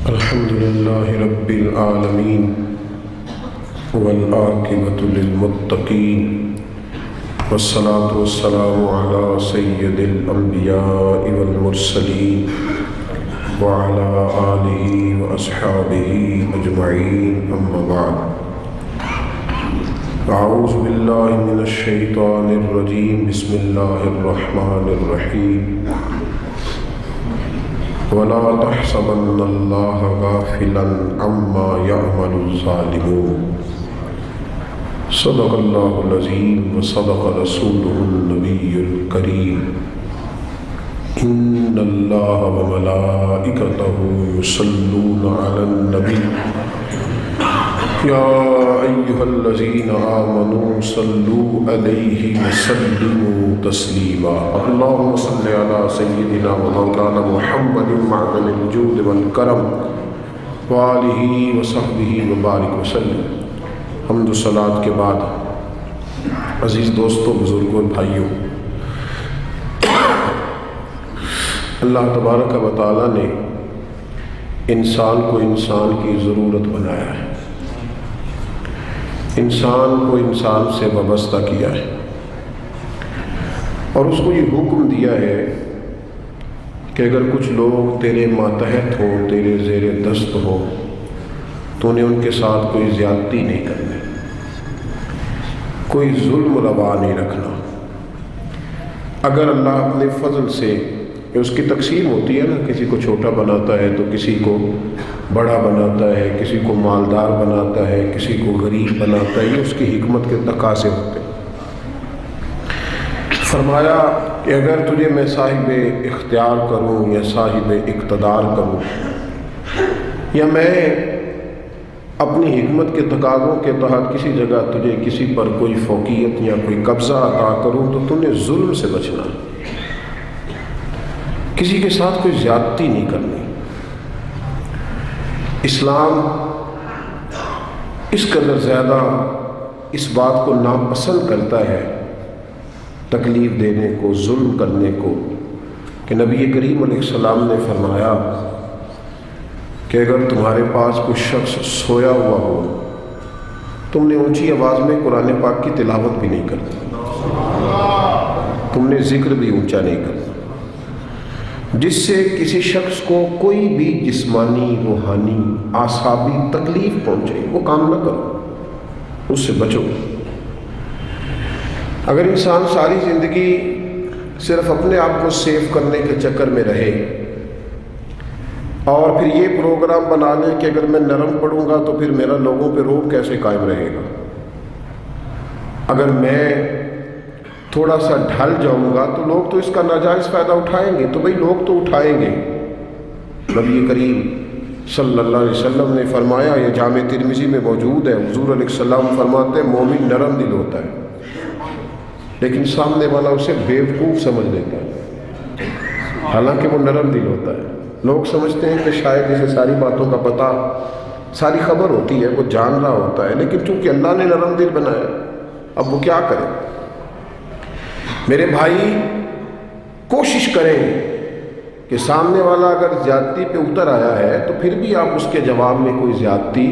الحمد لله رب العالمين والعاقبة للمتقين والصلاة والسلام على سيد الأنبياء والمرسلين وعلى آله وأصحابه أجمعين أما بعد أعوذ بالله من الشيطان الرجيم بسم الله الرحمن الرحيم ولا تحسبن الله غافلا عما يعمل الظالمون صدق الله العظيم وصدق رسوله النبي الكريم إن الله وملائكته يصلون على النبي يا أيها الذين آمنوا صلوا عليه وسلموا تسليما اللهم صل على سيدنا ومولانا محمد معدن الجود والكرم وآلہ وصحبہ وبارک وسلم۔ حمد و صلات کے بعد عزیز دوستوں، بزرگوں، بھائیوں، اللہ تبارک و تعالیٰ نے انسان کو انسان کی ضرورت بنایا ہے، انسان کو انسان سے وابستہ کیا ہے اور اس کو یہ حکم دیا ہے کہ اگر کچھ لوگ تیرے ماتحت ہوں، تیرے زیر دست ہوں، تو انہیں ان کے ساتھ کوئی زیادتی نہیں کرنی، کوئی ظلم روا نہیں رکھنا۔ اگر اللہ اپنے فضل سے، اس کی تقسیم ہوتی ہے نا، کسی کو چھوٹا بناتا ہے تو کسی کو بڑا بناتا ہے، کسی کو مالدار بناتا ہے، کسی کو غریب بناتا ہے، یہ اس کی حکمت کے تقاضے ہوتے ہیں۔ فرمایا کہ اگر تجھے میں صاحب اختیار کروں یا صاحب اقتدار کروں، یا میں اپنی حکمت کے تقاضوں کے تحت کسی جگہ تجھے کسی پر کوئی فوقیت یا کوئی قبضہ عطا کروں، تو تم نے ظلم سے بچنا، کسی کے ساتھ کوئی زیادتی نہیں کرنی۔ اسلام اس قدر زیادہ اس بات کو ناپسند کرتا ہے، تکلیف دینے کو، ظلم کرنے کو، کہ نبی کریم علیہ السلام نے فرمایا کہ اگر تمہارے پاس کوئی شخص سویا ہوا ہو، تم نے اونچی آواز میں قرآن پاک کی تلاوت بھی نہیں کرنی، تم نے ذکر بھی اونچا نہیں کرنا، جس سے کسی شخص کو کوئی بھی جسمانی، روحانی، اعصابی تکلیف پہنچے، وہ کام نہ کرو، اس سے بچو۔ اگر انسان ساری زندگی صرف اپنے آپ کو سیو کرنے کے چکر میں رہے اور پھر یہ پروگرام بنا لے کہ اگر میں نرم پڑوں گا تو پھر میرا لوگوں پہ رعب کیسے قائم رہے گا، اگر میں تھوڑا سا ڈھل جاؤں گا تو لوگ تو اس کا ناجائز فائدہ اٹھائیں گے، تو بھئی لوگ تو اٹھائیں گے۔ نبی کریم صلی اللہ علیہ وسلم نے فرمایا، یہ جامع ترمذی میں موجود ہے، حضور علیہ السلام فرماتے ہیں مومن نرم دل ہوتا ہے، لیکن سامنے والا اسے بیوقوف سمجھ لیتا ہے، حالانکہ وہ نرم دل ہوتا ہے۔ لوگ سمجھتے ہیں کہ شاید اسے ساری باتوں کا پتہ، ساری خبر ہوتی ہے، وہ جان رہا ہوتا ہے، لیکن چونکہ اللہ نے نرم دل بنایا، اب وہ کیا کرے؟ میرے بھائی، کوشش کریں کہ سامنے والا اگر زیادتی پہ اتر آیا ہے تو پھر بھی آپ اس کے جواب میں کوئی زیادتی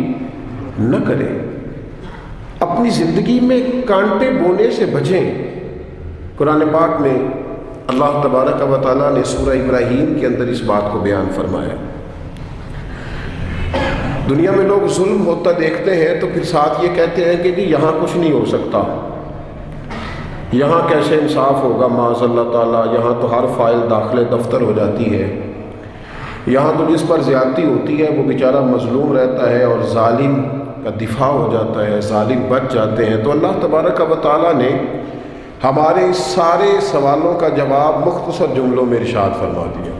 نہ کریں، اپنی زندگی میں کانٹے بونے سے بچیں۔ قرآن پاک میں اللہ تبارک و تعالیٰ نے سورہ ابراہیم کے اندر اس بات کو بیان فرمایا۔ دنیا میں لوگ ظلم ہوتا دیکھتے ہیں تو پھر ساتھ یہ کہتے ہیں کہ جی یہاں کچھ نہیں ہو سکتا، یہاں کیسے انصاف ہوگا، معاذ اللہ تعالیٰ، یہاں تو ہر فائل داخل دفتر ہو جاتی ہے، یہاں تو جس پر زیادتی ہوتی ہے وہ بیچارہ مظلوم رہتا ہے اور ظالم کا دفاع ہو جاتا ہے، ظالم بچ جاتے ہیں۔ تو اللہ تبارک و تعالیٰ نے ہمارے اس سارے سوالوں کا جواب مختصر جملوں میں ارشاد فرما دیا،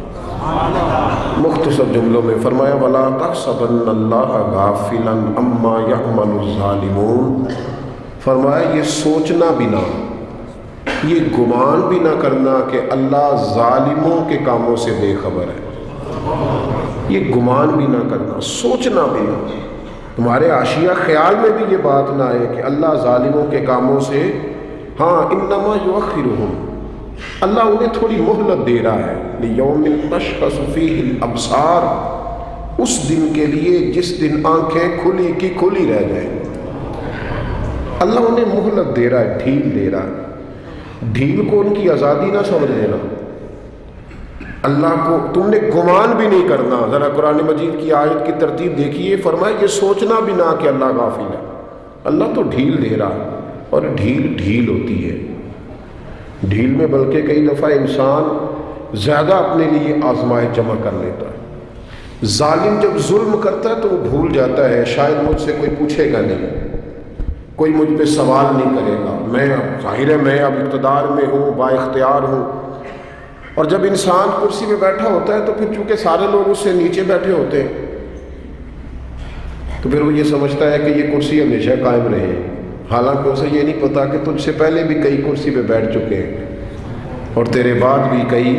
مختصر جملوں میں فرمایا، وَلَا تَحْسَبَنَّ اللَّهَ غَافِلًا عَمَّا يَعْمَلُ الظَّالِمُونَ۔ فرمایا یہ سوچنا بھی نہ، یہ گمان بھی نہ کرنا کہ اللہ ظالموں کے کاموں سے بے خبر ہے، یہ گمان بھی نہ کرنا، سوچنا بھی نہ، تمہارے عاشیہ خیال میں بھی یہ بات نہ آئے کہ اللہ ظالموں کے کاموں سے، ہاں انما یؤخرہم، اللہ انہیں تھوڑی مہلت دے رہا ہے، لیوم تشخص فیہ الابصار، اس دن کے لیے جس دن آنکھیں کھلی کی کھلی رہ جائیں. اللہ انہیں مہلت دے رہا ہے، ڈھیل دے رہا ہے. ڈھیل کو ان کی آزادی نہ سمجھ لینا. اللہ کو تم نے گمان بھی نہیں کرنا. ذرا قرآن مجید کی آیت کی ترتیب دیکھیے، فرمائے یہ سوچنا بھی نہ کہ اللہ غافل ہے. اللہ تو ڈھیل دے رہا ہے، اور ڈھیل ڈھیل ہوتی ہے. ڈھیل میں بلکہ کئی دفعہ انسان زیادہ اپنے لیے آزمائش جمع کر لیتا ہے. ظالم جب ظلم کرتا ہے تو وہ بھول جاتا ہے شاید مجھ سے کوئی پوچھے گا نہیں، کوئی مجھ پہ سوال نہیں کرے گا، میں اب ظاہر ہے میں اب اقتدار میں ہوں، با اختیار ہوں. اور جب انسان کرسی پہ بیٹھا ہوتا ہے تو پھر چونکہ سارے لوگ اس سے نیچے بیٹھے ہوتے ہیں تو پھر وہ یہ سمجھتا ہے کہ یہ کرسی ہمیشہ قائم رہے، حالانکہ اسے یہ نہیں پتا کہ تجھ سے پہلے بھی کئی کرسی پہ بیٹھ چکے ہیں اور تیرے بعد بھی کئی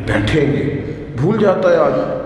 بیٹھیں گے. بھول جاتا ہے آدمی.